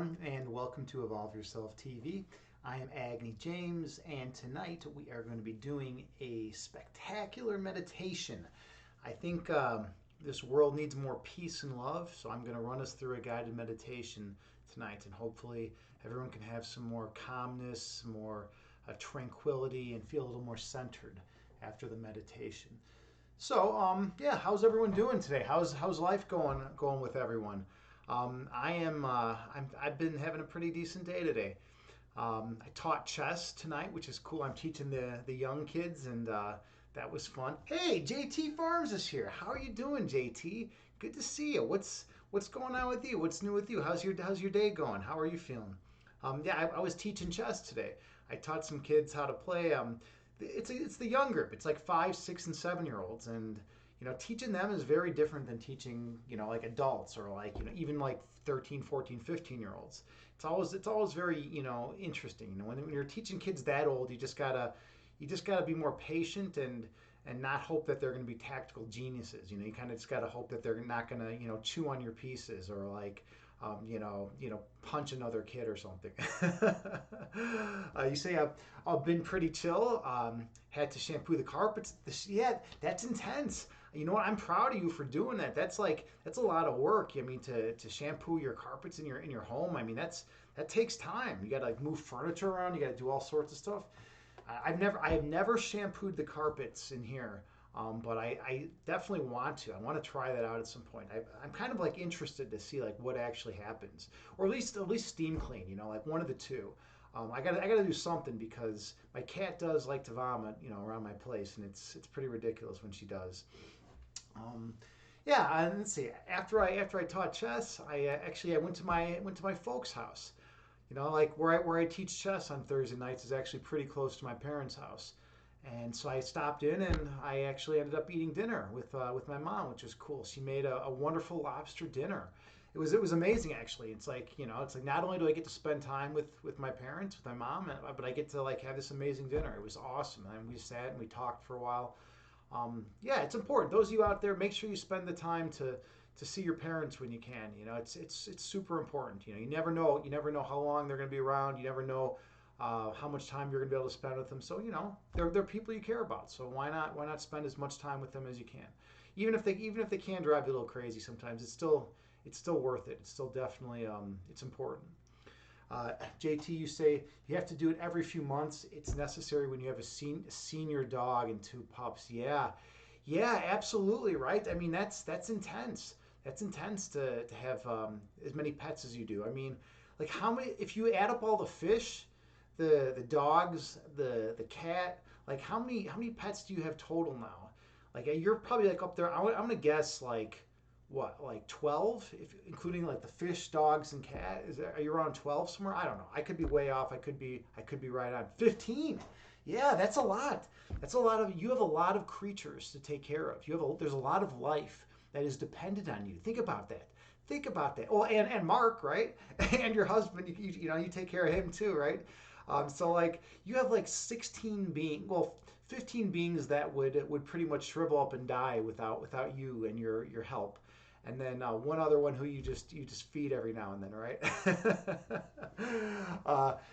everyone, and welcome to Evolve Yourself TV. I am Agni James, and tonight we are going to be doing a spectacular meditation. I think this world needs more peace and love, so I'm going to run us through a guided meditation tonight, and hopefully everyone can have some more calmness, more tranquility, and feel a little more centered after the meditation. So, how's everyone doing today? How's life going with everyone? I've been having a pretty decent day today. I taught chess tonight, which is cool. I'm teaching the young kids, and that was fun. Hey, JT Farms is here. How are you doing, JT? Good to see you. What's going on with you? What's new with you? How's your day going? How are you feeling? I was teaching chess today. I taught some kids how to play. It's the young group. It's like 5, 6, and 7 year olds, and teaching them is very different than teaching like adults or like even like 13, 14, 15 year olds. It's always very interesting. When you're teaching kids that old, you just gotta be more patient and not hope that they're going to be tactical geniuses. You kind of just got to hope that they're not going to chew on your pieces or like punch another kid or something. You say I've been pretty chill. Had to shampoo the carpets. Yeah, that's intense. You know what? I'm proud of you for doing that. That's a lot of work. I mean, to shampoo your carpets in your home. I mean, that takes time. You got to like move furniture around. You got to do all sorts of stuff. I have never shampooed the carpets in here, but I definitely want to. I want to try that out at some point. I'm kind of like interested to see like what actually happens, or at least steam clean. Like one of the two. I gotta do something because my cat does like to vomit, around my place, and it's pretty ridiculous when she does. Um, yeah, and let's see. After I taught chess, I went to my folks' house. Like where I teach chess on Thursday nights is actually pretty close to my parents' house. And so I stopped in and I actually ended up eating dinner with my mom, which was cool. She made a wonderful lobster dinner. It was amazing actually. It's like not only do I get to spend time with my parents, with my mom, but I get to like have this amazing dinner. It was awesome. And we sat and we talked for a while. Yeah, it's important. Those of you out there, make sure you spend the time to see your parents when you can. It's super important. You never know how long they're going to be around. You never know how much time you're going to be able to spend with them. So they're people you care about. So why not spend as much time with them as you can, even if they can drive you a little crazy sometimes. It's still worth it. It's still definitely it's important. JT, you say you have to do it every few months. It's necessary when you have a senior dog and 2 pups. Yeah, yeah, absolutely right. I mean, that's intense. That's intense to have as many pets as you do. I mean, like how many? If you add up all the fish, the dogs, the cat, like how many pets do you have total now? Like you're probably like up there. I'm gonna guess like what, like 12, if including like the fish, dogs, and cat. Are you around 12 somewhere? I don't know. I could be way off. I could be right on 15. Yeah, that's a lot. You have a lot of creatures to take care of. There's a lot of life that is dependent on you. Think about that. Think about that. Well, and Mark, right? And your husband, you take care of him too, right? So like you have like 15 beings that would pretty much shrivel up and die without you and your help, and then one other one who you just feed every now and then, right?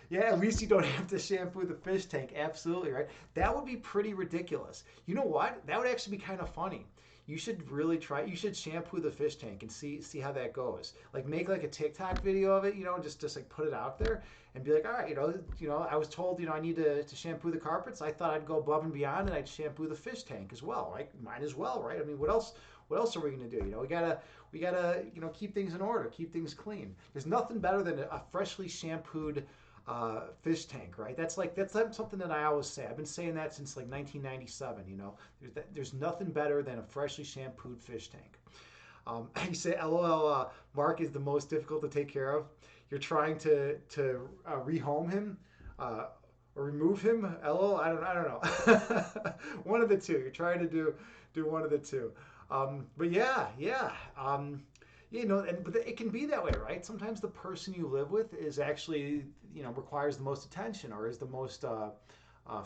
Yeah, at least you don't have to shampoo the fish tank. Absolutely right. That would be pretty ridiculous. You know what? That would actually be kind of funny. You should really try. You should shampoo the fish tank and see how that goes. Like make like a TikTok video of it, and just like put it out there and be like, all right, I was told, I need to shampoo the carpets. I thought I'd go above and beyond and I'd shampoo the fish tank as well, right? Might as well, right? I mean, what else? What else are we gonna do? We gotta keep things in order, keep things clean. There's nothing better than a freshly shampooed fish tank, right? That's something that I always say. I've been saying that since like 1997. There's nothing better than a freshly shampooed fish tank. You say, "LOL, Mark is the most difficult to take care of." You're trying to rehome him. Or remove him. LOL. I don't know. One of the two. You're trying to do one of the two. But yeah. But it can be that way, right? Sometimes the person you live with is actually requires the most attention or is the most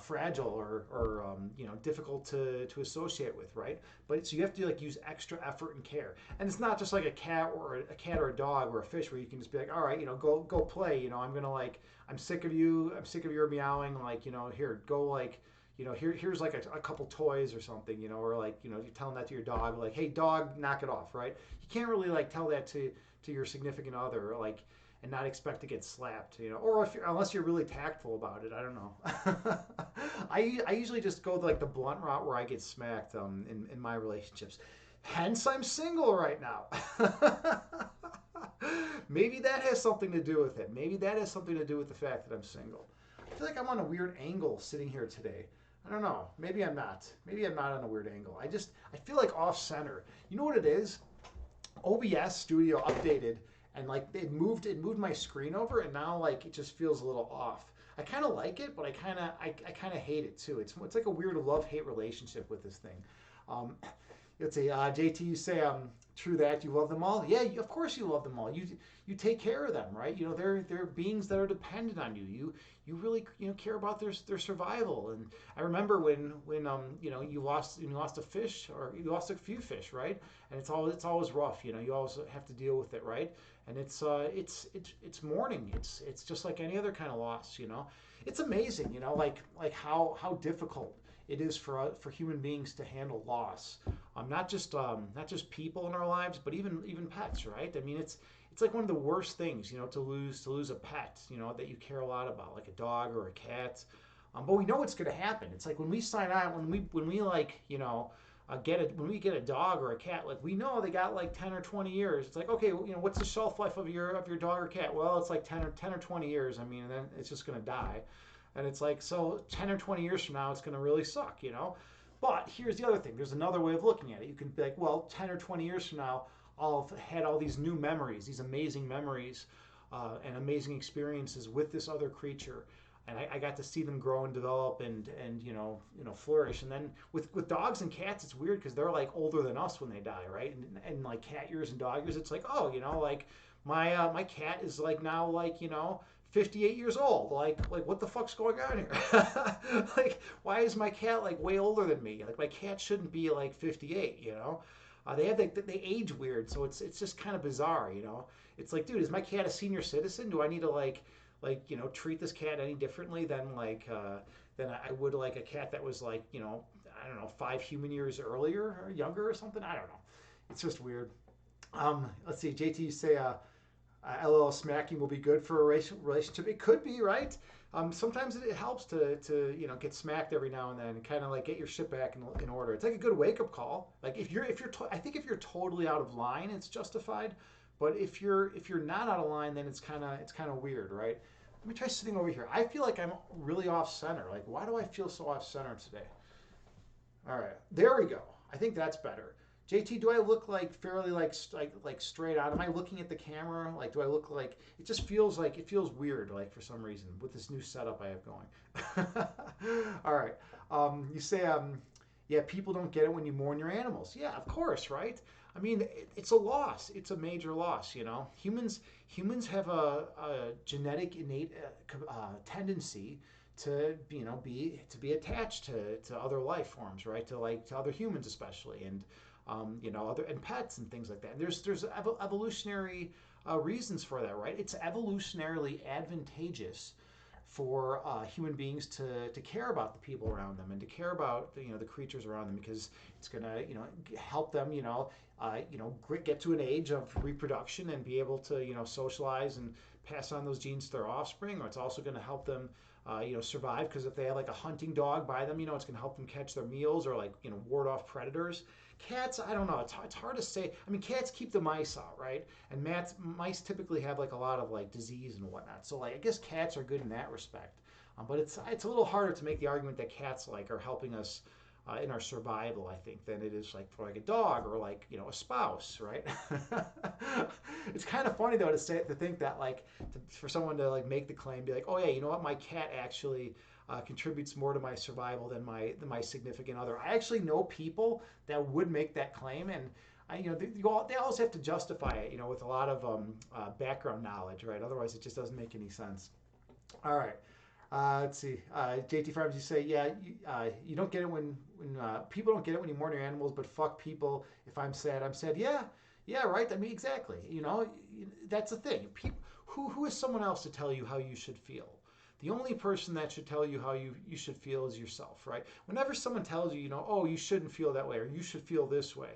fragile or difficult to associate with, right? But so you have to like use extra effort and care, and it's not just like a cat or a dog or a fish where you can just be like, all right, go play. I'm gonna like I'm sick of you. I'm sick of your meowing. Like here, go like. Here's like a couple toys or something, or like, you're telling that to your dog, like, hey, dog, knock it off, right? You can't really like tell that to your significant other, like, and not expect to get slapped, or unless you're really tactful about it. I don't know. I usually just go like the blunt route where I get smacked in my relationships. Hence, I'm single right now. Maybe that has something to do with it. Maybe that has something to do with the fact that I'm single. I feel like I'm on a weird angle sitting here today. I don't know. Maybe I'm not. Maybe I'm not on a weird angle. I feel like off center. You know what it is? OBS Studio updated and like it moved my screen over and now like it just feels a little off. I kind of like it, but I kind of hate it too. It's like a weird love-hate relationship with this thing. Um, let's see, JT, you say true that you love them all. Yeah, of course you love them all. You take care of them, right? They're beings that are dependent on you. You really care about their survival. And I remember when you lost a fish or you lost a few fish, right? And it's always rough. You always have to deal with it, right? And it's mourning. It's just like any other kind of loss. It's amazing. Like how difficult it is for human beings to handle loss. Not just people in our lives, but even pets, right? I mean, it's like one of the worst things, to lose a pet, that you care a lot about, like a dog or a cat. But we know what's going to happen. It's like when we sign on, when we like, when we get a dog or a cat, like we know they got like 10 or 20 years. It's like, okay, what's the shelf life of your dog or cat? Well, it's like 10 or 20 years. I mean, and then it's just going to die. And it's like, so 10 or 20 years from now, it's going to really suck. But here's the other thing. There's another way of looking at it. You can be like, well, 10 or 20 years from now, I'll have had all these new memories, these amazing memories and amazing experiences with this other creature. And I got to see them grow and develop and flourish. And then with dogs and cats, it's weird because they're like older than us when they die, right? And like cat years and dog years, it's like, oh, like my cat is like now like 58 years old. Like what the fuck's going on here? Like why is my cat like way older than me? Like my cat shouldn't be like 58. They age weird, so it's just kind of bizarre. It's like, dude, is my cat a senior citizen? Do I need to treat this cat any differently than I would like a cat that was like I don't know 5 human years earlier or younger or something? I don't know. It's just weird. Let's see, JT, you say LOL smacking will be good for a relationship. It could be, right? Sometimes it helps to get smacked every now and then and kind of like get your shit back in order. It's like a good wake up call. Like I think if you're totally out of line, it's justified. But if you're not out of line, then it's kind of weird, right? Let me try sitting over here. I feel like I'm really off center. Like why do I feel so off center today? All right, there we go. I think that's better. JT, do I look like fairly like straight on? Am I looking at the camera? Like, do I look like it just feels like it feels weird, like for some reason with this new setup I have going. All right. You say yeah, people don't get it when you mourn your animals. Yeah, of course, right? I mean, it's a loss. It's a major loss. Humans have a genetic innate tendency to be attached to other life forms, right? To other humans especially, and other and pets and things like that. And there's evolutionary reasons for that, right? It's evolutionarily advantageous for human beings to care about the people around them and to care about the creatures around them because it's gonna help them get to an age of reproduction and be able to socialize and pass on those genes to their offspring. Or it's also going to help them survive because if they have like a hunting dog by them, it's going to help them catch their meals or ward off predators. Cats, I don't know. It's hard to say. I mean, cats keep the mice out, right? And mice typically have like a lot of like disease and whatnot. So like I guess cats are good in that respect. But it's a little harder to make the argument that cats like are helping us in our survival, I think, than it is like for like a dog or like a spouse, right? It's kind of funny though to think that for someone to like make the claim, be like, oh yeah, you know what, my cat actually contributes more to my survival than my significant other. I actually know people that would make that claim, and they always have to justify it, with a lot of background knowledge, right? Otherwise, it just doesn't make any sense. All right. Let's see. JT Farms, you say, yeah, you don't get it when people don't get it when you mourn your animals, but fuck people. If I'm sad, I'm sad. Yeah, yeah, right. I mean, exactly. That's the thing. People, who is someone else to tell you how you should feel? The only person that should tell you how you should feel is yourself, right? Whenever someone tells you, oh, you shouldn't feel that way or you should feel this way,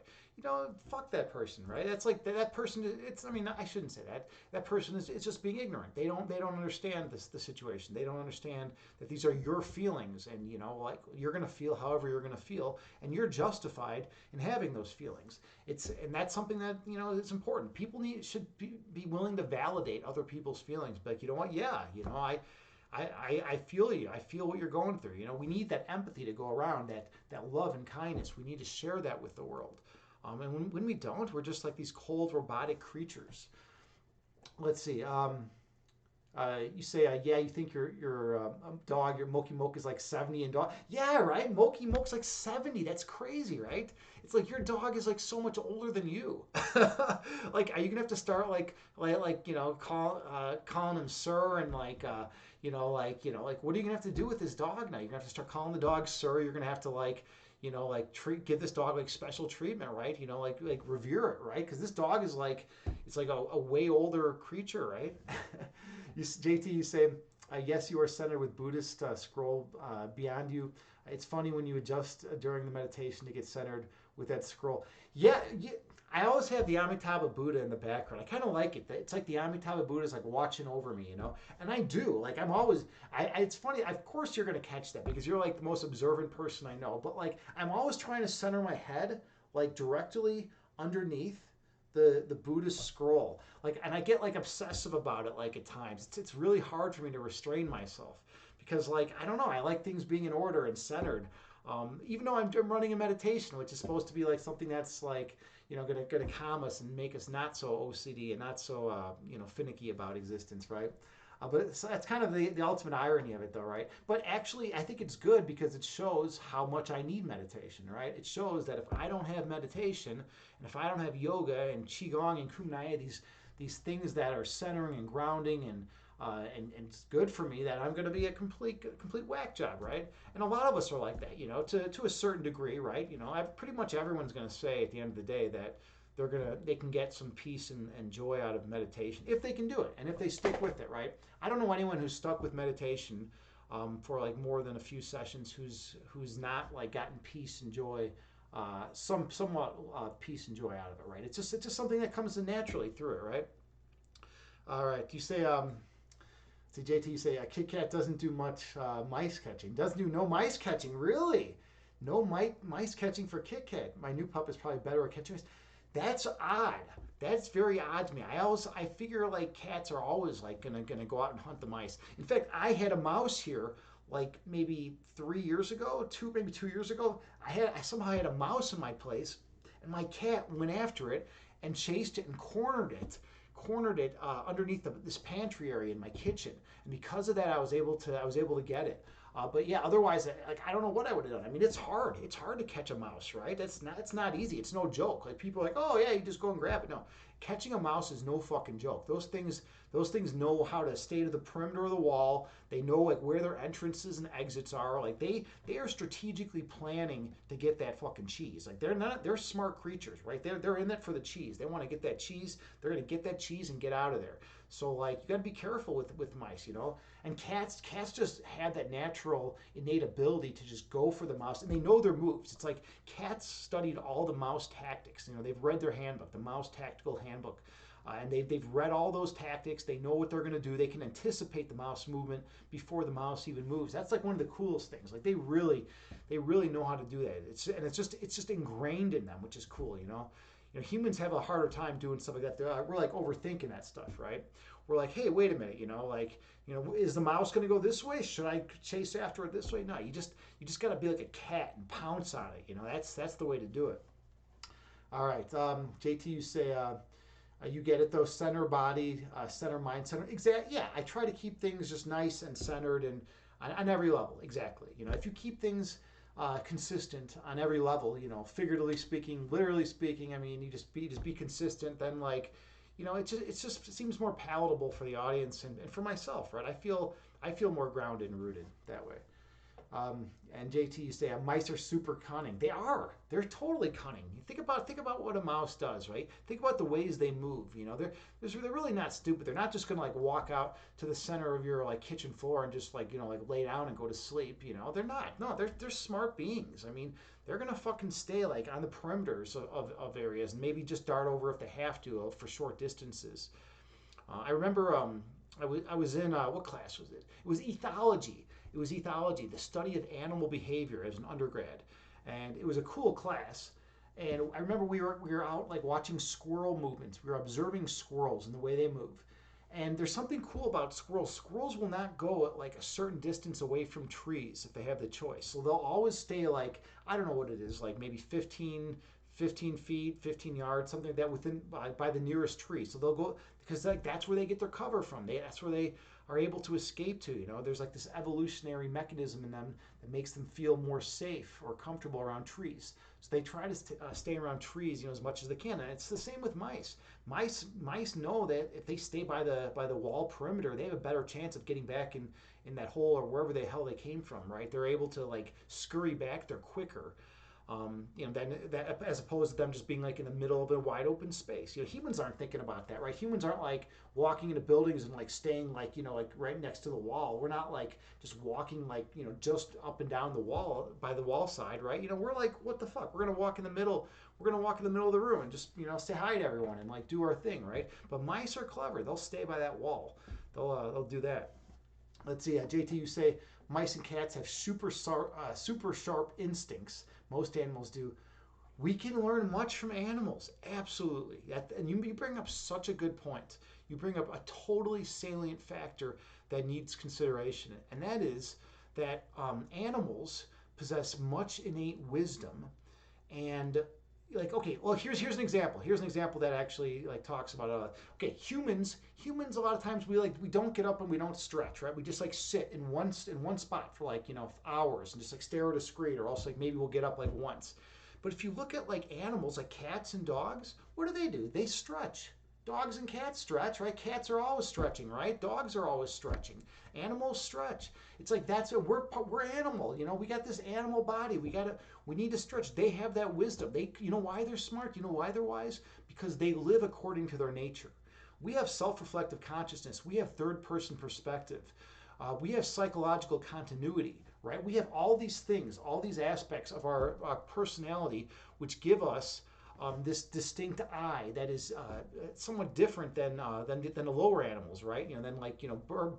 fuck that person, right? That's like that person. I mean, I shouldn't say that. That person is it's just being ignorant. They don't understand the situation. They don't understand that these are your feelings, and like you're gonna feel however you're gonna feel, and you're justified in having those feelings. And that's something that is important. People should be willing to validate other people's feelings. But you know what? Yeah, I feel you. I feel what you're going through. We need that empathy to go around, that love and kindness. We need to share that with the world. And when we don't, we're just like these cold robotic creatures. Let's see. You say, yeah, you think your dog, your Moki Moke is like 70 and dog. Yeah, right. Moki Moke's like 70. That's crazy, right? It's like your dog is like so much older than you. Like, are you gonna have to start calling him sir and what are you gonna have to do with this dog now? You're gonna have to start calling the dog sir. You're gonna have to give this dog like special treatment, right? Like revere it, right? Because this dog is like it's like a way older creature, right? JT, you say, yes, you are centered with Buddhist scroll beyond you. It's funny when you adjust during the meditation to get centered with that scroll. Yeah, I always have the Amitabha Buddha in the background. I kind of like it. It's like the Amitabha Buddha is like watching over me, And I do. Like I'm always. It's funny. Of course, you're gonna catch that because you're like the most observant person I know. But like I'm always trying to center my head like directly underneath the Buddhist scroll. Like, and I get like obsessive about it. Like at times, it's really hard for me to restrain myself because like I don't know. I like things being in order and centered. Even though I'm running a meditation, which is supposed to be like something that's like gonna calm us and make us not so OCD and not so finicky about existence, right? But that's kind of the ultimate irony of it, though, right? But actually, I think it's good because it shows how much I need meditation, right? It shows that if I don't have meditation and if I don't have yoga and qigong and kumnaya, these things that are centering and grounding and it's good for me, that I'm going to be a complete whack job, right? And a lot of us are like that, to a certain degree, right? Pretty much everyone's going to say at the end of the day that they can get some peace and joy out of meditation if they can do it and if they stick with it, right? I don't know anyone who's stuck with meditation for like more than a few sessions who's not like gotten peace and joy, somewhat peace and joy out of it, right? It's just something that comes naturally through it, right? All right, you say see, JT, you say Kit Kat doesn't do much mice catching. Doesn't do no mice catching, really? No mice catching for Kit Kat. My new pup is probably better at catching mice. That's odd. That's very odd to me. I figure like cats are always like gonna go out and hunt the mice. In fact, I had a mouse here like maybe 3 years ago, maybe 2 years ago. I somehow had a mouse in my place, and my cat went after it and chased it and cornered it underneath this pantry area in my kitchen. And because of that, I was able to get it. But yeah, otherwise, like I don't know what I would have done. I mean, it's hard. It's hard to catch a mouse, right? It's not easy. It's no joke. Like people are like, oh yeah, you just go and grab it. No, catching a mouse is no fucking joke. Those things know how to stay to the perimeter of the wall. They know like where their entrances and exits are. Like they are strategically planning to get that fucking cheese. Like they're smart creatures, right? They're in that for the cheese. They want to get that cheese. They're gonna get that cheese and get out of there. So like you got to be careful with mice, And cats just have that natural innate ability to just go for the mouse, and they know their moves. It's like cats studied all the mouse tactics. They've read their handbook, the Mouse Tactical Handbook, and they've read all those tactics. They know what they're going to do. They can anticipate the mouse movement before the mouse even moves. That's like one of the coolest things. Like they really know how to do that. It's just ingrained in them, which is cool, humans have a harder time doing stuff like that. We're like overthinking that stuff, right? We're like, hey, wait a minute, is the mouse going to go this way? Should I chase after it this way? No, you just got to be like a cat and pounce on it. That's the way to do it. All right, JT, you say you get it though. Center body, center mind, center. Exactly. Yeah, I try to keep things just nice and centered and on every level. Exactly. If you keep things consistent on every level, figuratively speaking, literally speaking. I mean, you just be consistent. Then it seems more palatable for the audience and for myself, right? I feel more grounded and rooted that way. And JT, you say mice are super cunning. They are. They're totally cunning. You think about what a mouse does, right? Think about the ways they move. They're really not stupid. They're not just gonna like walk out to the center of your like kitchen floor and just like like lay down and go to sleep. They're not. No, they're smart beings. I mean, they're gonna fucking stay like on the perimeters of areas and maybe just dart over if they have to for short distances. I remember I was in what class was it? It was ethology. It was ethology, the study of animal behavior as an undergrad, and it was a cool class. And I remember we were out like watching squirrel movements. We were observing squirrels and the way they move. And there's something cool about squirrels. Squirrels will not go at like a certain distance away from trees if they have the choice. So they'll always stay like, I don't know what it is, like maybe 15 feet, 15 yards, something like that within by the nearest tree. So they'll go because like that's where they get their cover from. That's where they are able to escape to. There's like this evolutionary mechanism in them that makes them feel more safe or comfortable around trees. So they try to stay around trees, as much as they can. And it's the same with mice. Mice know that if they stay by the wall perimeter, they have a better chance of getting back in that hole or wherever the hell they came from. Right? They're able to like scurry back. They're quicker. Then that as opposed to them just being like in the middle of a wide open space. Humans aren't thinking about that, right? Humans aren't like walking into buildings and like staying like like right next to the wall. We're not like just walking like just up and down the wall by the wall side, right? We're like, what the fuck? We're gonna walk in the middle. We're gonna walk in the middle of the room and just say hi to everyone and like do our thing, right? But mice are clever. They'll stay by that wall. They'll do that. Let's see, JT, you say mice and cats have super sharp instincts. Most animals do. We can learn much from animals, absolutely. And you bring up such a good point. You bring up a totally salient factor that needs consideration, and that is that animals possess much innate wisdom. And like, okay, well, here's an example. Here's an example that actually like talks about okay, humans a lot of times we don't get up and we don't stretch, right? We just like sit in one spot for like hours and just like stare at a screen, or else like maybe we'll get up like once. But if you look at like animals like cats and dogs, what do? They stretch. Dogs and cats stretch, right? Cats are always stretching, right? Dogs are always stretching. Animals stretch. It's like that's what we're animal. We got this animal body. We need to stretch. They have that wisdom. Why they're smart? Why they're wise? Because they live according to their nature. We have self-reflective consciousness. We have third-person perspective. We have psychological continuity, right? We have all these things, all these aspects of our personality, which give us this distinct I that is somewhat different than the lower animals, right? Than like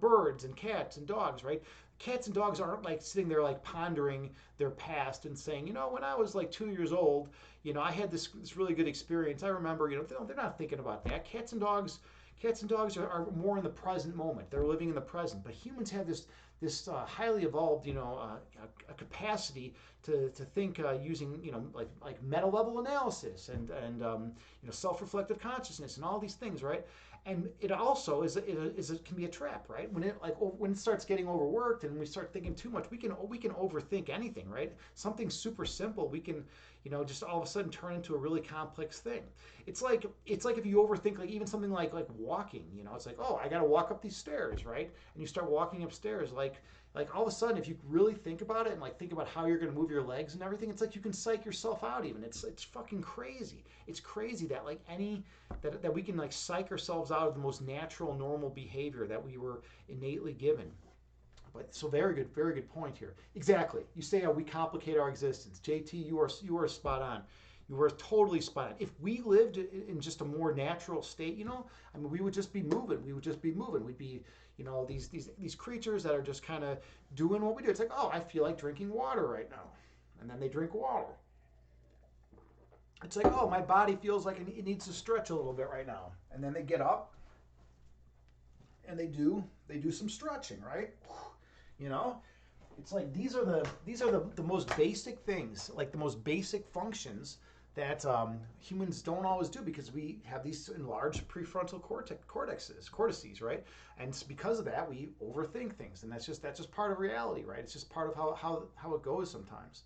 birds and cats and dogs, right? Cats and dogs aren't like sitting there like pondering their past and saying, when I was like 2 years old, I had this really good experience. I remember, they're not thinking about that. Cats and dogs are more in the present moment. They're living in the present. But humans have this highly evolved, a capacity to think using, like meta level analysis and self-reflective consciousness and all these things, right? And it also it can be a trap, right? When it starts getting overworked and we start thinking too much, we can overthink anything, right? Something super simple, we can just all of a sudden turn into a really complex thing. It's like if you overthink like even something like walking, it's like, oh, I got to walk up these stairs, right? And you start walking upstairs, like all of a sudden, if you really think about it and like think about how you're going to move your legs and everything, it's like you can psych yourself out. Even it's fucking crazy. It's crazy that like that we can like psych ourselves out of the most natural, normal behavior that we were innately given. But so very good point here. Exactly. You say how we complicate our existence. JT, you are spot on. You are totally spot on. If we lived in just a more natural state, I mean, we would just be moving. We'd be, these creatures that are just kind of doing what we do. It's like, oh, I feel like drinking water right now, and then they drink water. It's like, oh, my body feels like it needs to stretch a little bit right now, and then they get up and they do some stretching, right? It's like these are the most basic things, like the most basic functions that humans don't always do because we have these enlarged prefrontal cortices, right? And it's because of that we overthink things, and that's just part of reality, right? It's just part of how it goes sometimes.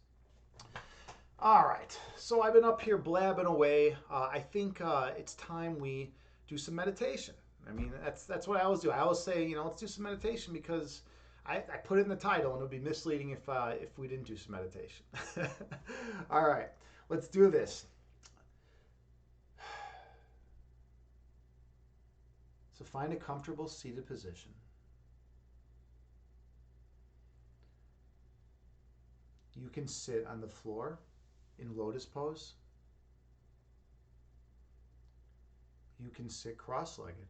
All right, so I've been up here blabbing away. I think it's time we do some meditation. I mean, that's what I always do. I always say, let's do some meditation because I put it in the title, and it would be misleading if we didn't do some meditation. All right, let's do this. So find a comfortable seated position. You can sit on the floor in lotus pose. You can sit cross-legged.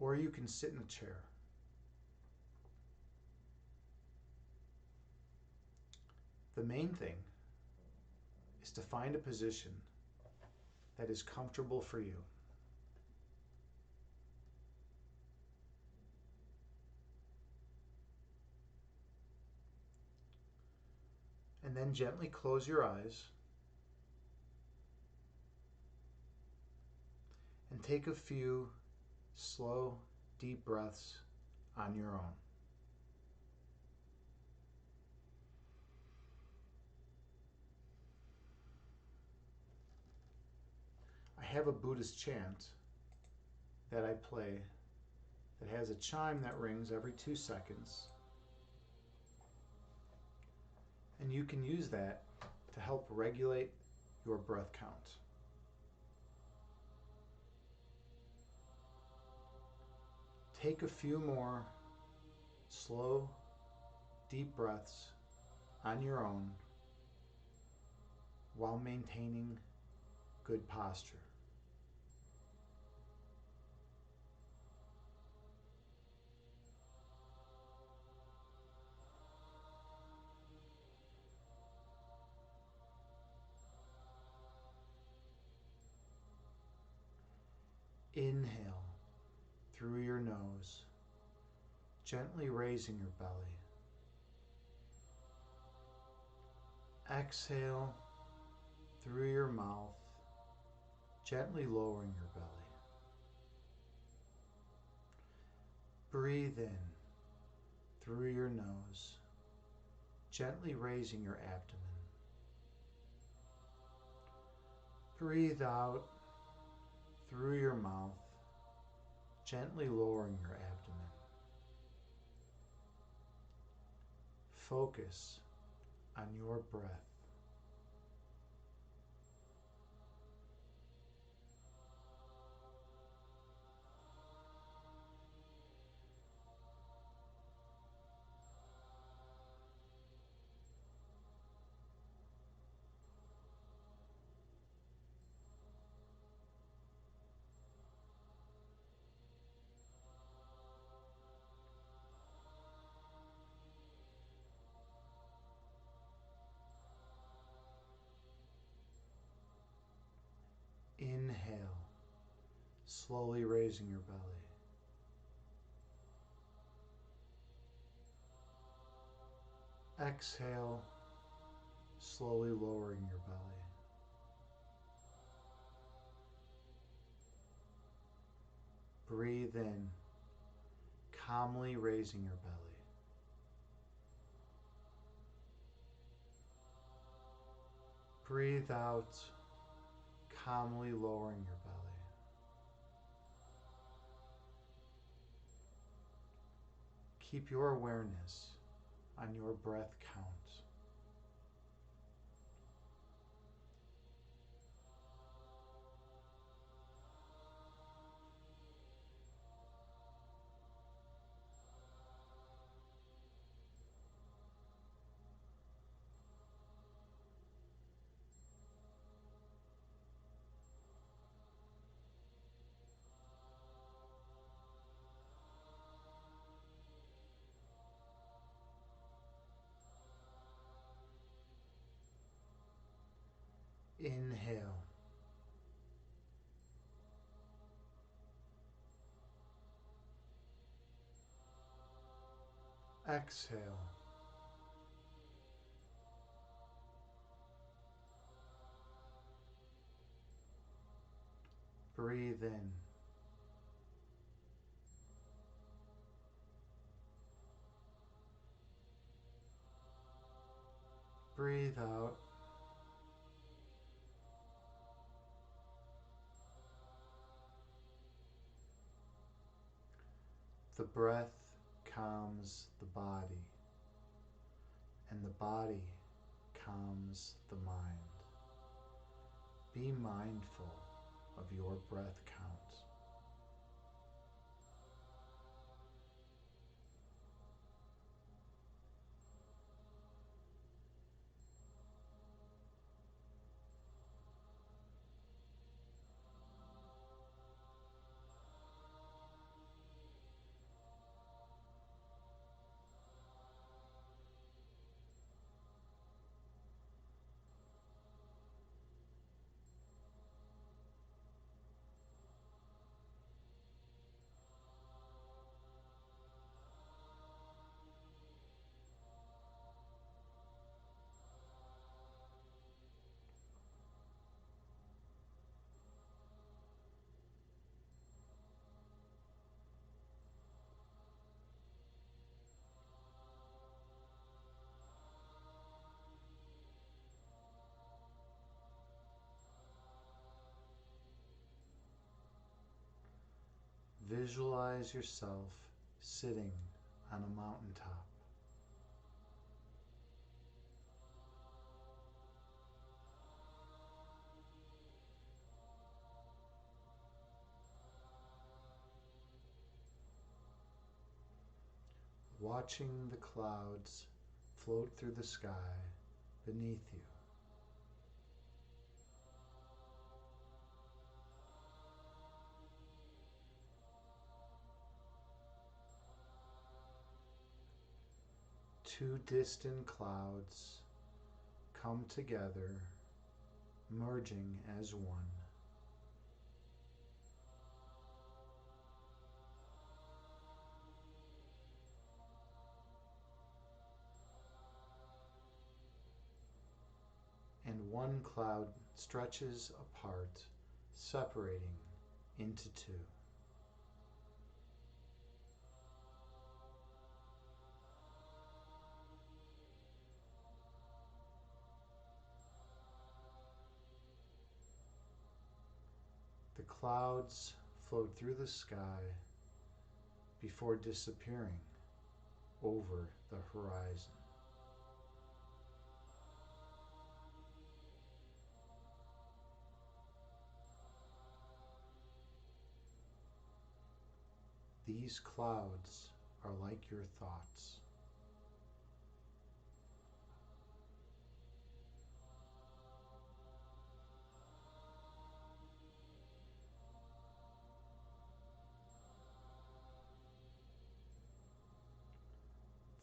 Or you can sit in a chair. The main thing is to find a position that is comfortable for you. And then gently close your eyes and take a few slow, deep breaths on your own. I have a Buddhist chant that I play that has a chime that rings every 2 seconds. And you can use that to help regulate your breath count. Take a few more slow, deep breaths on your own while maintaining good posture. Inhale through your nose, gently raising your belly. Exhale through your mouth, gently lowering your belly. Breathe in through your nose, gently raising your abdomen. Breathe out through your mouth, gently lowering your abdomen. Focus on your breath. Inhale, slowly raising your belly. Exhale, slowly lowering your belly. Breathe in, calmly raising your belly. Breathe out, calmly lowering your belly. Keep your awareness on your breath count. Inhale. Exhale. Breathe in. Breathe out. The breath calms the body, and the body calms the mind. Be mindful of your breath count. Visualize yourself sitting on a mountaintop. Watching the clouds float through the sky beneath you. Two distant clouds come together, merging as one. And one cloud stretches apart, separating into two. The clouds float through the sky before disappearing over the horizon. These clouds are like your thoughts.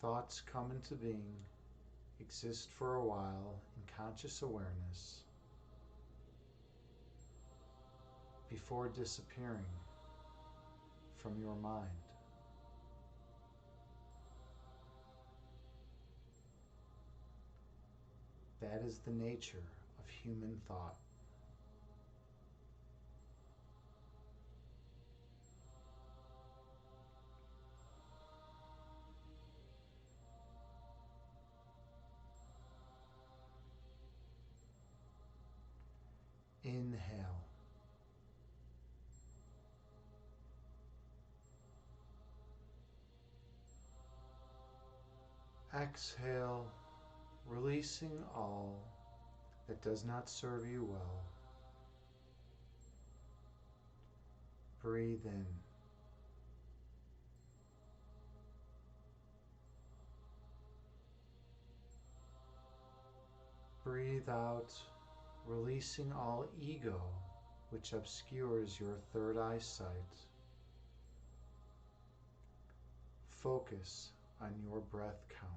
Thoughts come into being, exist for a while in conscious awareness, before disappearing from your mind. That is the nature of human thought. Inhale. Exhale, releasing all that does not serve you well. Breathe in. Breathe out, releasing all ego which obscures your third eye sight. Focus on your breath count.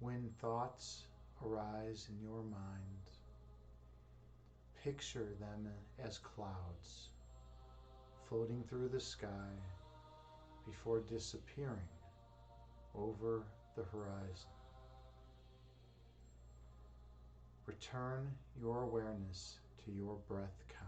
When thoughts arise in your mind, picture them as clouds floating through the sky before disappearing over the horizon. Return your awareness to your breath count.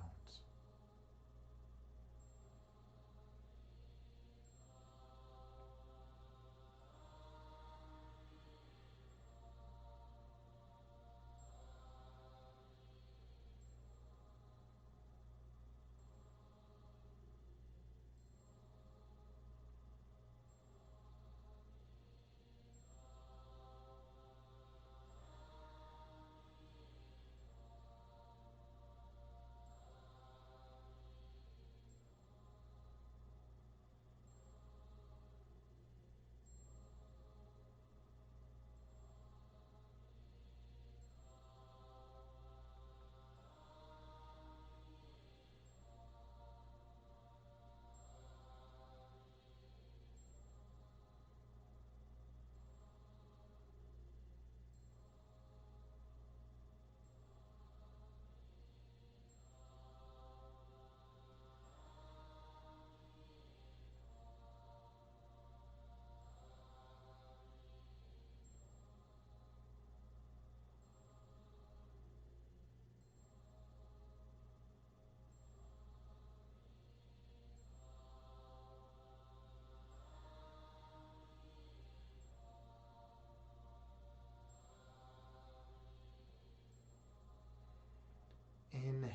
Inhale.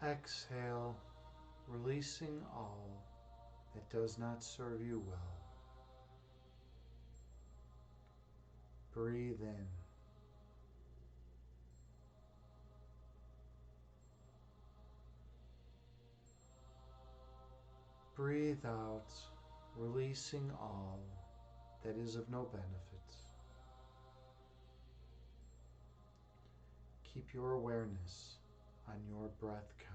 Exhale, releasing all that does not serve you well. Breathe in. Breathe out, releasing all that is of no benefit. Keep your awareness on your breath count.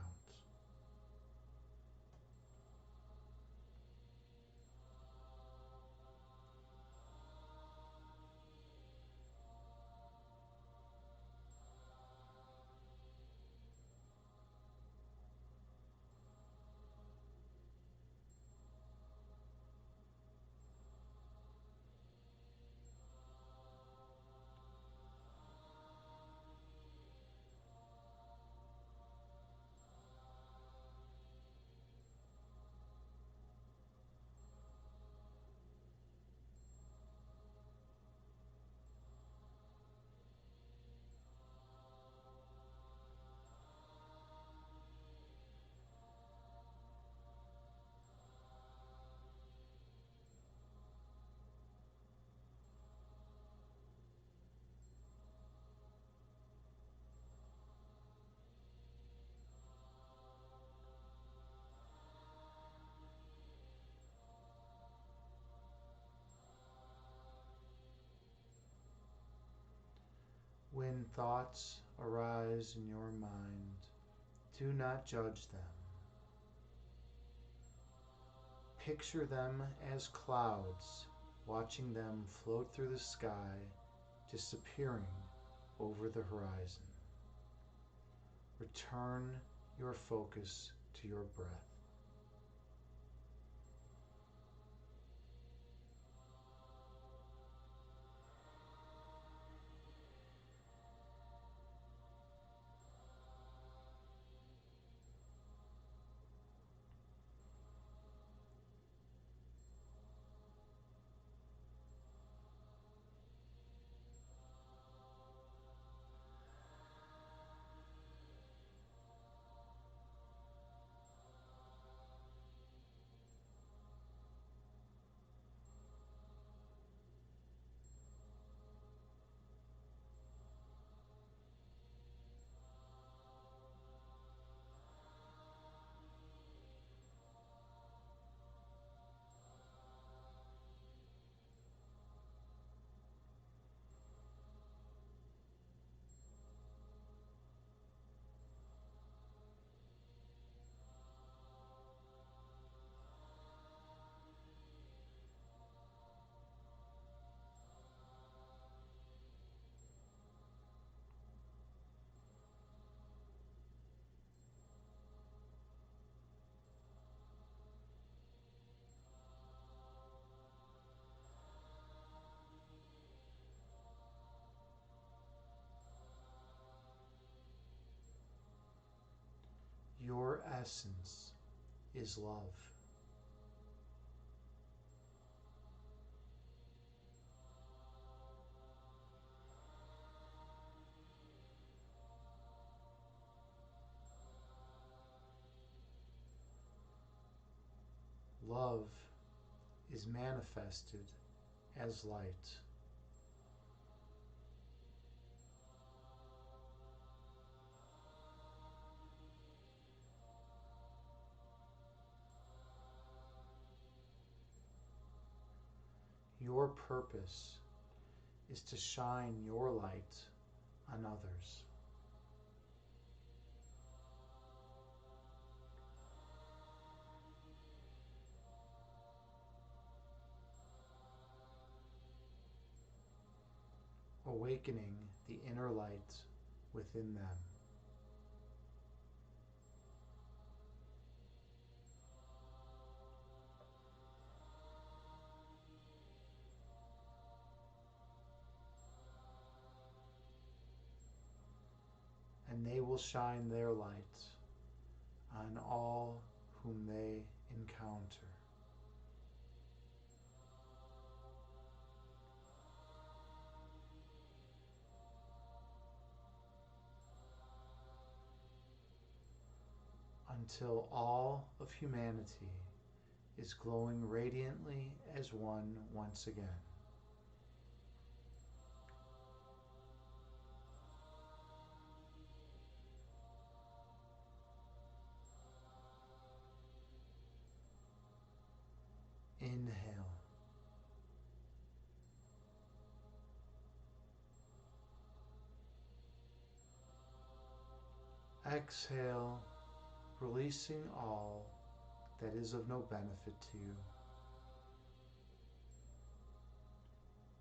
When thoughts arise in your mind, do not judge them. Picture them as clouds, watching them float through the sky, disappearing over the horizon. Return your focus to your breath. Your essence is love. Love is manifested as light. Your purpose is to shine your light on others. Awakening the inner light within them. And they will shine their light on all whom they encounter. Until all of humanity is glowing radiantly as one once again. Inhale. Exhale, releasing all that is of no benefit to you.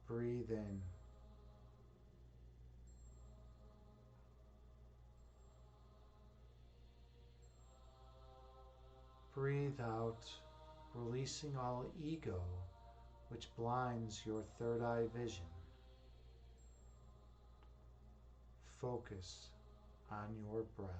Breathe in. Breathe out, releasing all ego which blinds your third eye vision. Focus on your breath.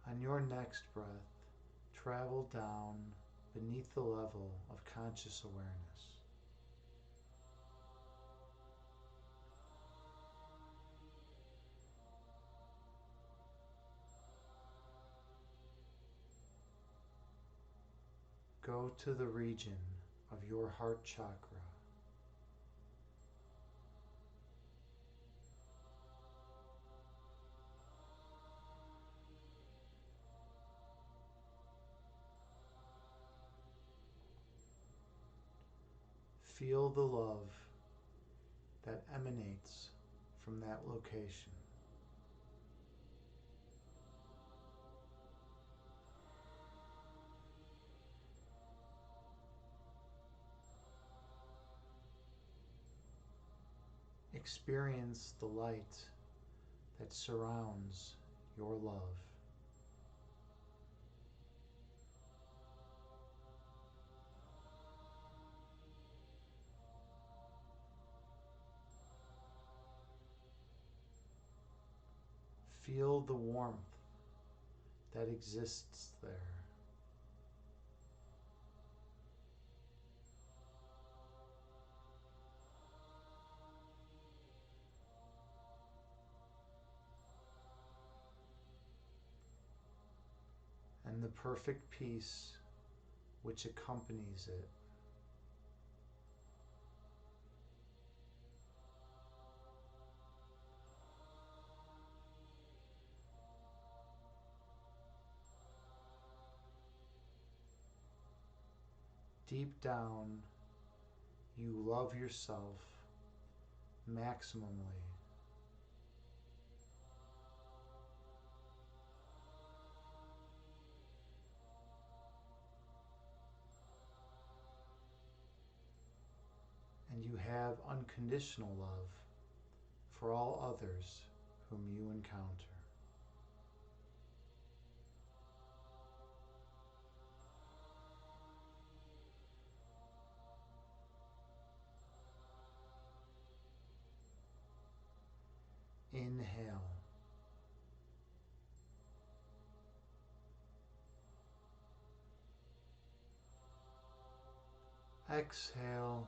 On your next breath, travel down beneath the level of conscious awareness. Go to the region of your heart chakra. Feel the love that emanates from that location. Experience the light that surrounds your love. Feel the warmth that exists there. the perfect peace which accompanies it. Deep down, you love yourself maximally. And you have unconditional love for all others whom you encounter. Inhale. Exhale,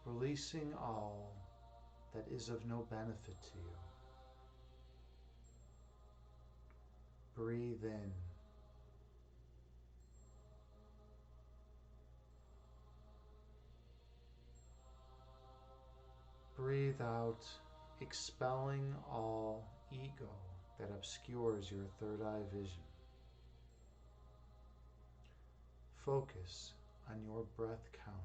releasing all that is of no benefit to you. Breathe in. Breathe out, expelling all ego that obscures your third eye vision. Focus on your breath count.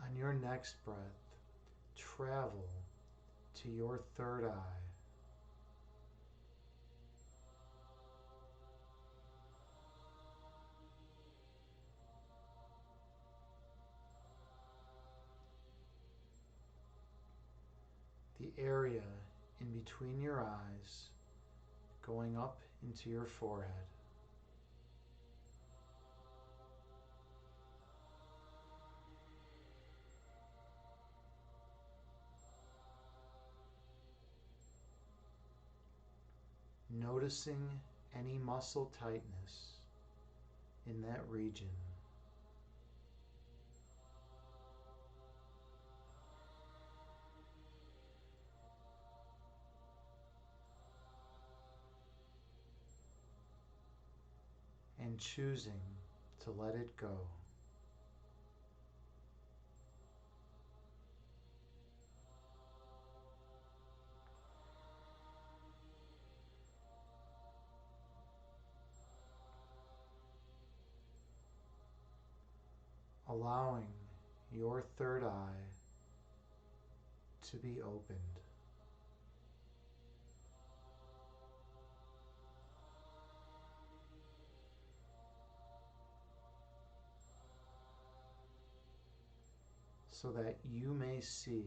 On your next breath, travel to your third eye. The area in between your eyes, going up into your forehead. Noticing any muscle tightness in that region. And choosing to let it go. Allowing your third eye to be opened. So that you may see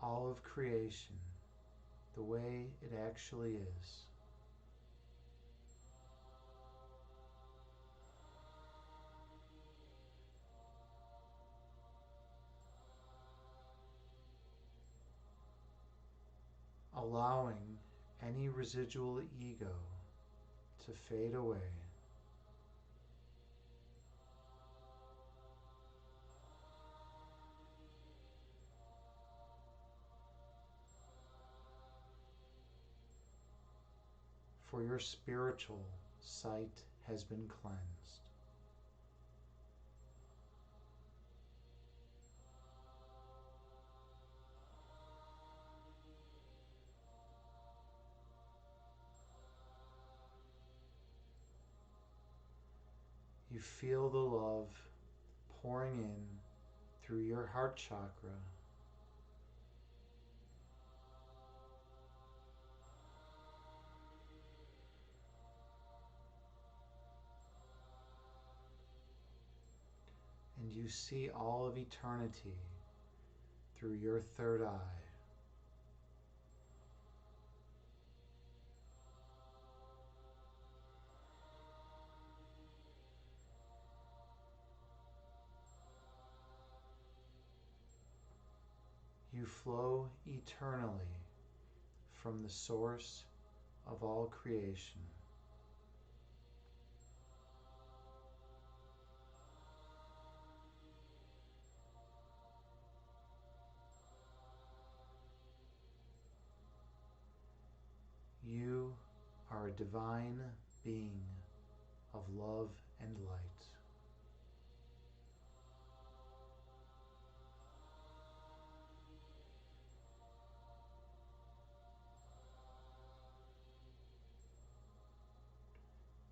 all of creation the way it actually is. Allowing any residual ego to fade away. For your spiritual sight has been cleansed. You feel the love pouring in through your heart chakra. And you see all of eternity through your third eye. You flow eternally from the source of all creation. You are a divine being of love and light.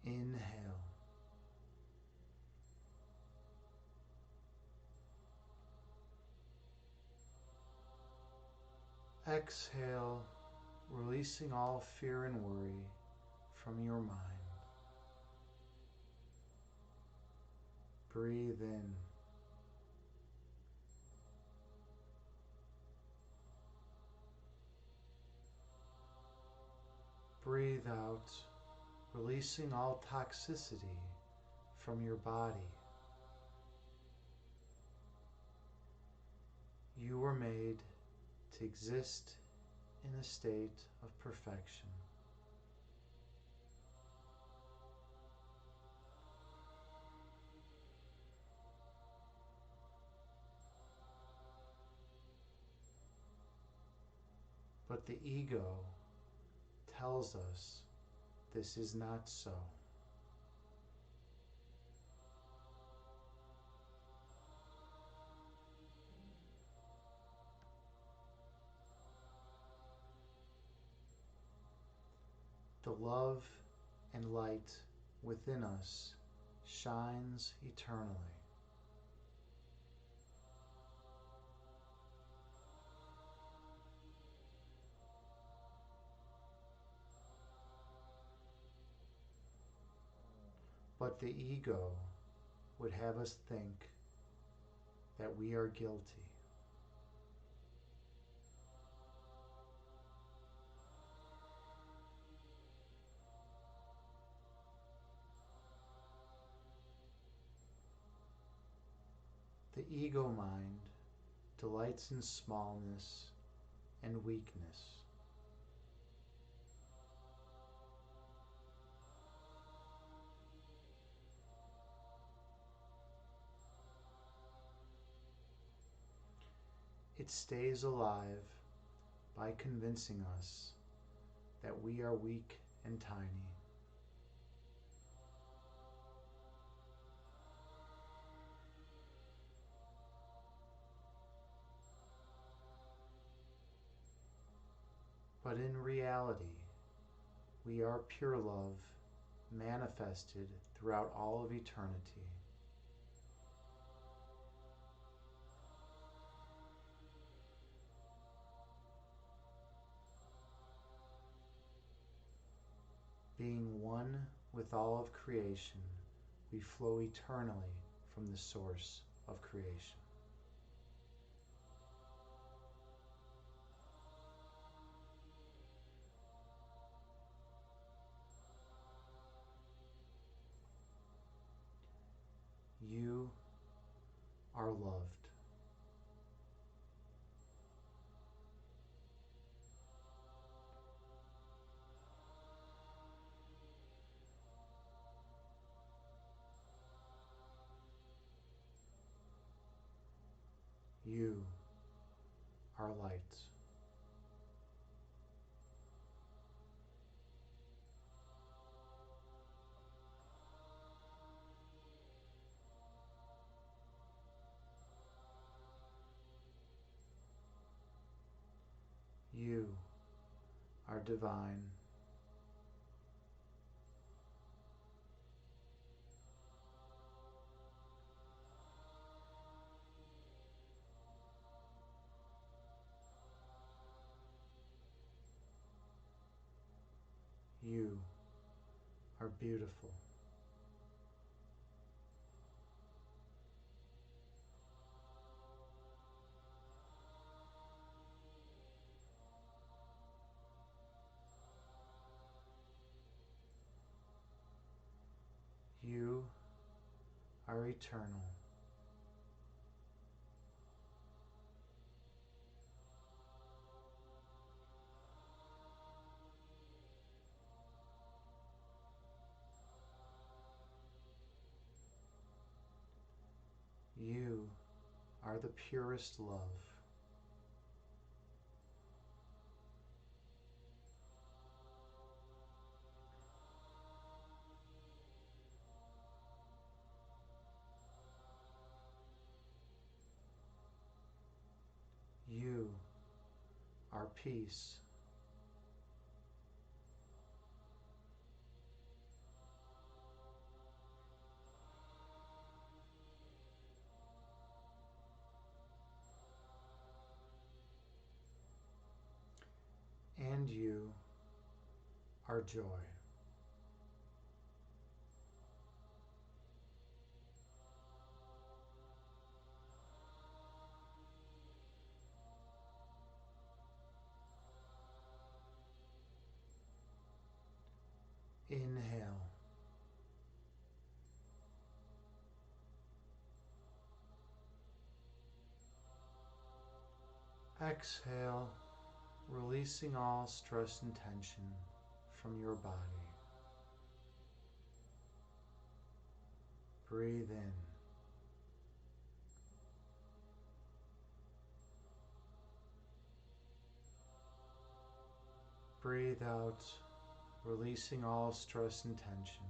Inhale. Exhale, releasing all fear and worry from your mind. Breathe in. Breathe out, releasing all toxicity from your body. You were made to exist in a state of perfection. But the ego tells us this is not so. The love and light within us shines eternally. But the ego would have us think that we are guilty. The ego mind delights in smallness and weakness. It stays alive by convincing us that we are weak and tiny. But in reality, we are pure love manifested throughout all of eternity. Being one with all of creation, we flow eternally from the source of creation. You are loved. You are light. You are divine. You are beautiful. You are eternal. You are the purest love. You are peace. And you are joy. Inhale. Exhale, releasing all stress and tension from your body. Breathe in. Breathe out, releasing all stress and tension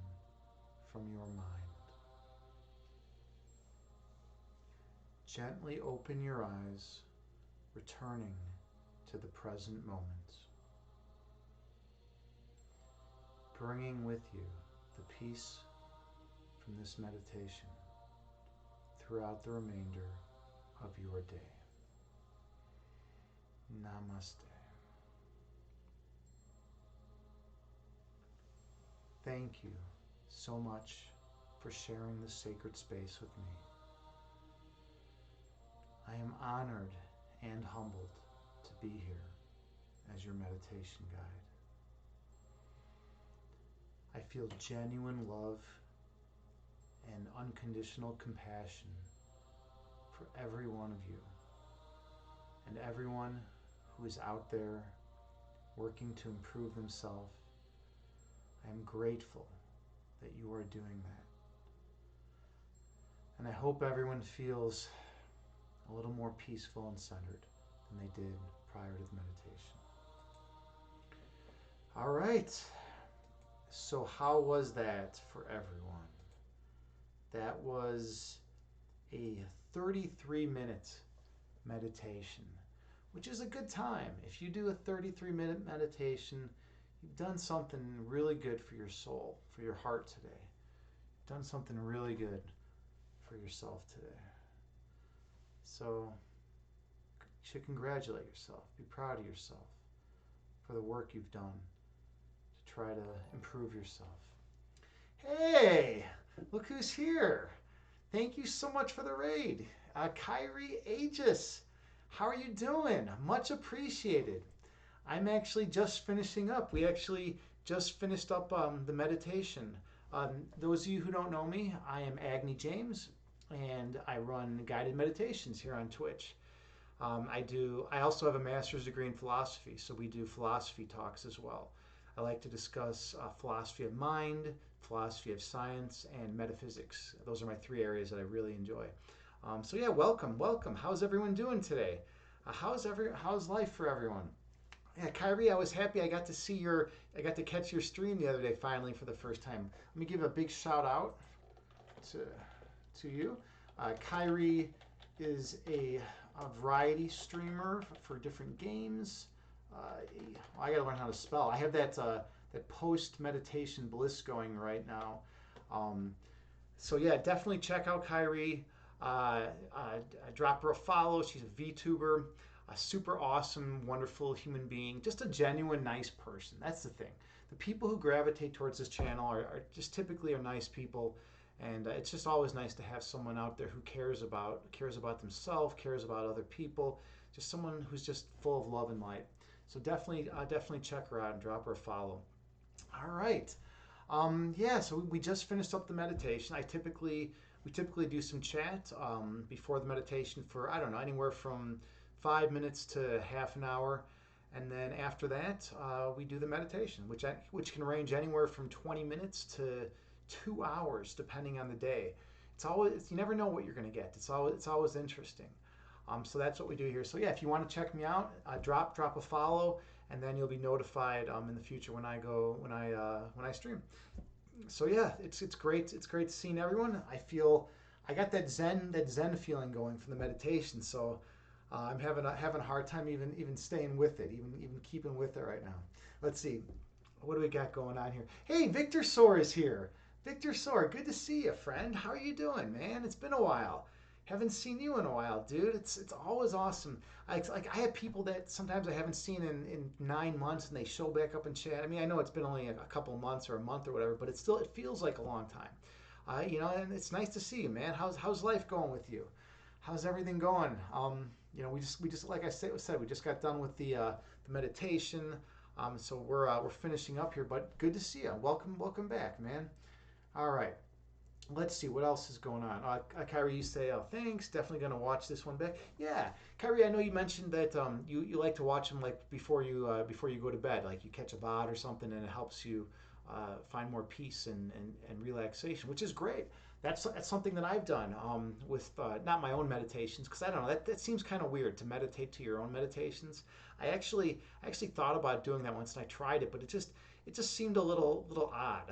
from your mind. Gently open your eyes, returning to the present moment. Bringing with you the peace from this meditation throughout the remainder of your day. Namaste. Thank you so much for sharing this sacred space with me. I am honored and humbled to be here as your meditation guide. I feel genuine love and unconditional compassion for every one of you and everyone who is out there working to improve themselves. I am grateful that you are doing that. And I hope everyone feels a little more peaceful and centered than they did prior to the meditation. All right. So how was that for everyone? That was a 33-minute meditation, which is a good time. If you do a 33-minute meditation, you've done something really good for your soul, for your heart today. You've done something really good for yourself today. So you should congratulate yourself. Be proud of yourself for the work you've done to try to improve yourself. Hey, look who's here. Thank you so much for the raid. Kyrie Aegis, how are you doing? Much appreciated. I'm actually just finishing up. We actually just finished up the meditation. Those of you who don't know me, I am Agni James, and I run guided meditations here on Twitch. I also have a master's degree in philosophy, so we do philosophy talks as well. I like to discuss philosophy of mind, philosophy of science, and metaphysics. Those are my three areas that I really enjoy. So yeah, welcome. How's everyone doing today? How's life for everyone? Yeah, Kyrie, I was happy I got to catch your stream the other day finally for the first time. Let me give a big shout out to you. Kyrie is a variety streamer for different games. I gotta learn how to spell. I have that post meditation bliss going right now. So yeah, definitely check out Kyrie. Drop her a follow. She's a VTuber. a super awesome, wonderful human being, just a genuine, nice person. That's the thing. The people who gravitate towards this channel are just typically are nice people, and it's just always nice to have someone out there who cares about themselves, cares about other people, just someone who's just full of love and light. So definitely check her out and drop her a follow. All right. Yeah, so we just finished up the meditation. We typically do some chat before the meditation for, I don't know, anywhere from 5 minutes to half an hour, and then after that we do the meditation, which can range anywhere from 20 minutes to 2 hours depending on the day. It's always, you never know what you're going to get. It's always interesting. So that's what we do here. So yeah, if you want to check me out, drop a follow, and then you'll be notified in the future when I stream. So yeah, it's great. It's great seeing everyone. I got that zen feeling going from the meditation. So I'm having a hard time even staying with it, even keeping with it right now. Let's see, what do we got going on here? Hey, Victor Soar is here. Victor Soar, good to see you, friend. How are you doing, man? It's been a while. Haven't seen you in a while, dude. It's always awesome. I have people that sometimes I haven't seen in 9 months, and they show back up in chat. I mean, I know it's been only a couple of months or a month or whatever, but it feels like a long time. And it's nice to see you, man. How's life going with you? How's everything going? We just like I said, we just got done with the meditation. So we're finishing up here, but good to see you. Welcome back, man. All right. Let's see what else is going on. Kyrie, you say, "Oh, thanks. Definitely gonna watch this one back." Yeah, Kyrie, I know you mentioned that you like to watch them like before you go to bed, like you catch a bod or something, and it helps you find more peace and relaxation, which is great. That's something that I've done with not my own meditations, because I don't know, that seems kind of weird to meditate to your own meditations. I actually thought about doing that once, and I tried it, but it just seemed a little odd.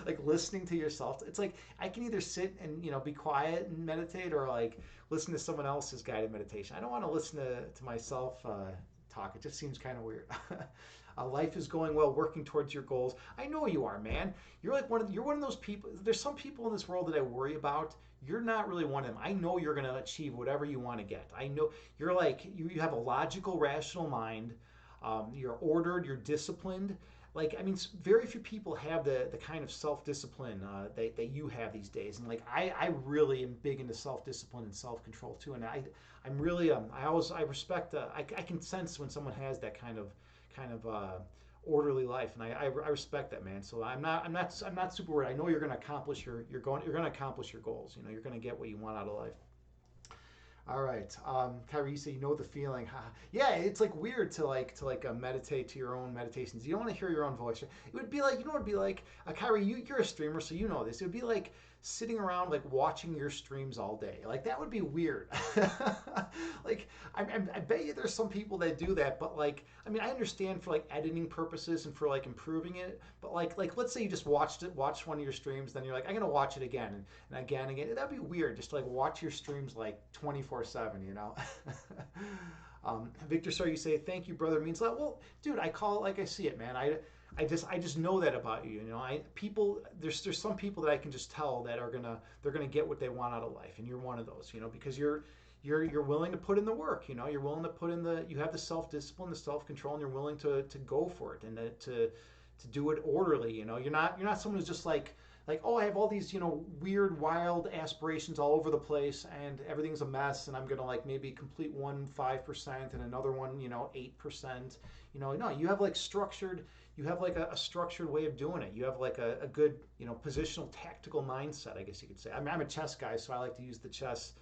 Like listening to yourself, it's like I can either sit and be quiet and meditate, or like listen to someone else's guided meditation. I don't want to listen to myself talk. It just seems kind of weird. Life is going well, working towards your goals. I know you are, man. You're one of those people. There's some people in this world that I worry about. You're not really one of them. I know you're going to achieve whatever you want to get. I know you're like you have a logical, rational mind. You're ordered. You're disciplined. Like, I mean, very few people have the kind of self-discipline that you have these days. And like, I really am big into self-discipline and self-control too. And I'm really I respect. I can sense when someone has that kind of orderly life, and I respect that, man. So I'm not super worried. I know you're going to accomplish you're going to accomplish your goals. You're going to get what you want out of life. All right, Kyrie, you say you know the feeling. Yeah, it's like weird to meditate to your own meditations. You don't want to hear your own voice. It would be like, what it'd be like. Kyrie, you're a streamer, so you know this. It would be like sitting around like watching your streams all day. Like that would be weird. Like I bet you there's some people that do that, but like I mean I understand for like editing purposes and for like improving it, but like let's say you just watched one of your streams, then you're like I'm gonna watch it again and again and again. That'd be weird just to like watch your streams like 24/7, Victor, sorry, you say thank you, brother, means a lot. Well, dude, I call it like I see it, man. I just know that about you. There's some people that I can just tell that they're gonna get what they want out of life, and you're one of those, because you're willing to put in the work. You're willing to put in you have the self discipline, the self control, and you're willing to go for it and to do it orderly. You're not someone who's just like, oh, I have all these weird wild aspirations all over the place and everything's a mess, and I'm gonna like maybe complete one 5% and another one 8%. No, you have like structured. You have like a structured way of doing it. You have like a good positional tactical mindset, I guess you could say. I mean, I'm a chess guy, so I like to use the chess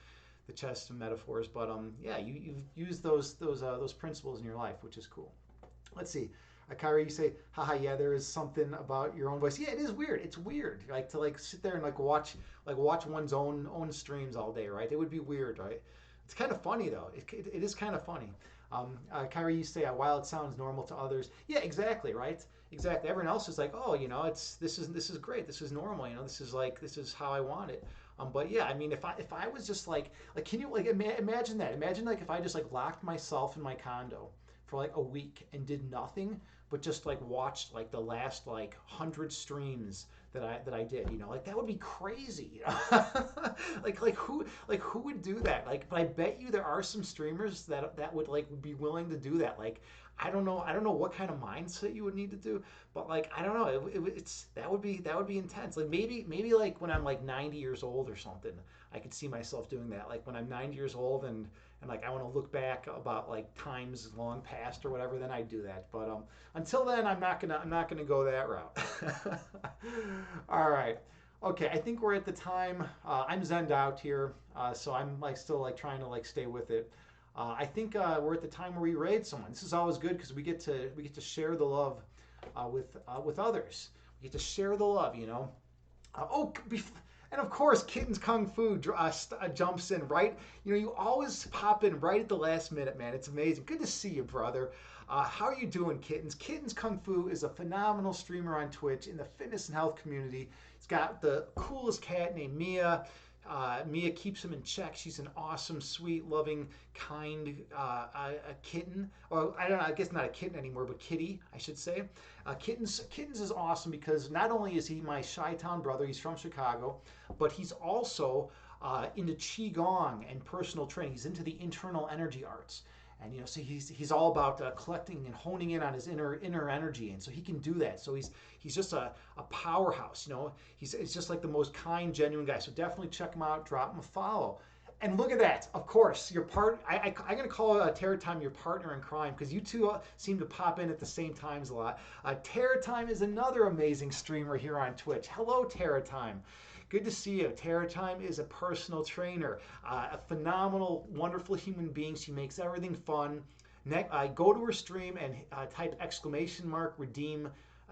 metaphors. But yeah, you've used those principles in your life, which is cool. Let's see. Kyrie, you say, haha, yeah, there is something about your own voice. Yeah, it is weird. It's weird, like to like sit there and like watch one's own streams all day, right? It would be weird, right? It's kind of funny though. It is kind of funny. Kyrie, you say, while it sounds normal to others, yeah, exactly, right? Exactly. Everyone else is like, oh, this is great. This is normal. This is how I want it. But yeah, I mean, if I was just like, can you like imagine that? Imagine like if I just like locked myself in my condo for like a week and did nothing but just like watched like the last like 100 streams that I did, like that would be crazy, like who would do that? Like, but I bet you there are some streamers that would like be willing to do that. Like, I don't know what kind of mindset you would need to do, but like I don't know, it's that would be intense. Like maybe like when I'm like 90 years old or something, I could see myself doing that. Like when I'm 90 years old and like I want to look back about like times long past or whatever, then I'd do that. But until then, I'm not gonna go that route. All right. Okay, I think we're at the time. I'm zenned out here, so I'm like still like trying to like stay with it. I think we're at the time where we raid someone. This is always good because we get to share the love with others. We get to share the love, oh, and of course, Kittens Kung Fu jumps in right. You always pop in right at the last minute, man. It's amazing. Good to see you, brother. How are you doing, Kittens? Kittens Kung Fu is a phenomenal streamer on Twitch in the fitness and health community. He's got the coolest cat named Mia. Mia keeps him in check. She's an awesome, sweet, loving, kind a kitten. Or I don't know. I guess not a kitten anymore, but kitty, I should say. Kittens is awesome because not only is he my Chi-Town brother, he's from Chicago, but he's also into qigong and personal training. He's into the internal energy arts. And so he's all about collecting and honing in on his inner energy, and so he can do that. So he's just a powerhouse. He's just like the most kind, genuine guy. So definitely check him out. Drop him a follow. And look at that. Of course, your I'm gonna call Terror Time your partner in crime because you two seem to pop in at the same times a lot. Terror Time is another amazing streamer here on Twitch. Hello, Terror Time. Good to see you. Terror Time is a personal trainer, a phenomenal, wonderful human being. She makes everything fun. Go to her stream and type !redeem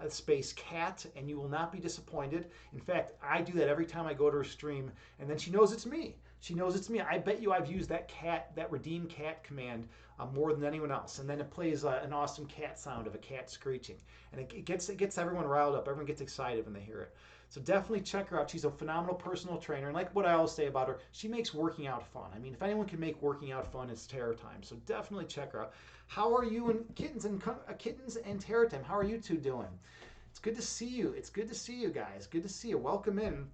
space cat, and you will not be disappointed. In fact, I do that every time I go to her stream, and then she knows it's me. She knows it's me. I bet you I've used that redeem cat command more than anyone else. And then it plays an awesome cat sound of a cat screeching, and it gets everyone riled up. Everyone gets excited when they hear it. So definitely check her out. She's a phenomenal personal trainer. And like what I always say about her, she makes working out fun. I mean, if anyone can make working out fun, it's Terror Time. So definitely check her out. How are you and Kittens and Terror Time? How are you two doing? It's good to see you. It's good to see you guys. Good to see you. Welcome in.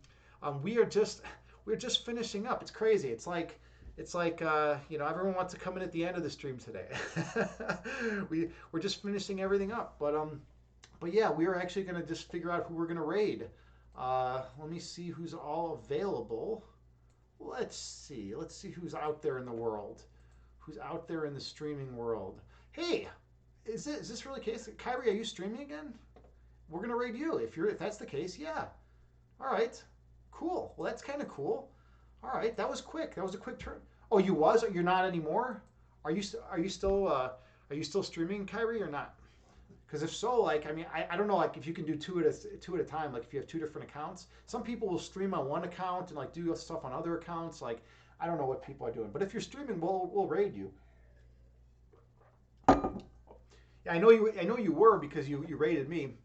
We're just finishing up. It's crazy. It's like everyone wants to come in at the end of the stream today. We're just finishing everything up. But yeah, we are actually gonna just figure out who we're gonna raid. Let me see who's all available. Let's see who's out there in the world. Who's out there in the streaming world. Hey, is this really the case? Kyrie, are you streaming again? We're gonna raid you if that's the case. Yeah. All right. Cool. Well, that's kind of cool. All right. That was quick. That was a quick turn. Oh, you was? You're not anymore? Are you still streaming, Kyrie, or not? Because if so, like, I mean, I don't know, like, if you can do two at a time, like, if you have two different accounts. Some people will stream on one account and, like, do stuff on other accounts. Like, I don't know what people are doing. But if you're streaming, we'll raid you. Yeah, I know you were because you raided me.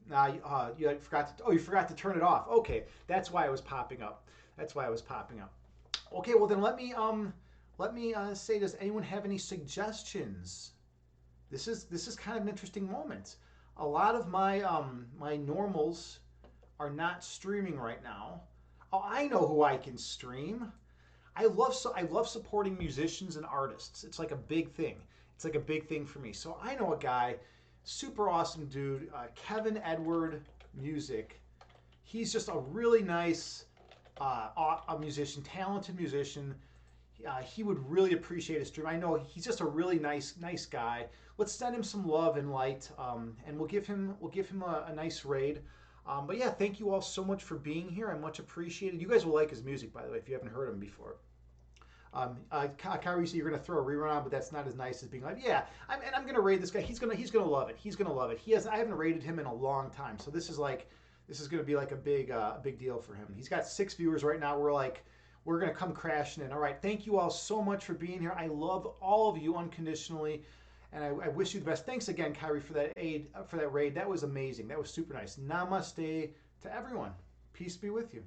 You forgot to turn it off. Okay, that's why it was popping up. Okay, well, then let me say, does anyone have any suggestions? This is kind of an interesting moment. A lot of my my normals are not streaming right now. Oh, I know who I can stream. I love supporting musicians and artists. It's like a big thing. It's like a big thing for me. So I know a guy, super awesome dude, Kevin Edward Music. He's just a really nice a musician, talented musician. He would really appreciate a stream. I know he's just a really nice guy. Let's send him some love and light, and we'll give him a nice raid. But yeah, thank you all so much for being here. I much appreciated. You guys will like his music, by the way, if you haven't heard him before. Kyrie, so you're gonna throw a rerun on, but that's not as nice as being like, yeah, I'm gonna raid this guy. He's gonna love it. He's gonna love it. I haven't raided him in a long time, so this is gonna be like a big deal for him. He's got 6 viewers right now. We're gonna come crashing in. All right, thank you all so much for being here. I love all of you unconditionally, and I wish you the best. Thanks again, Kyrie, for that raid. That was amazing. That was super nice. Namaste to everyone. Peace be with you.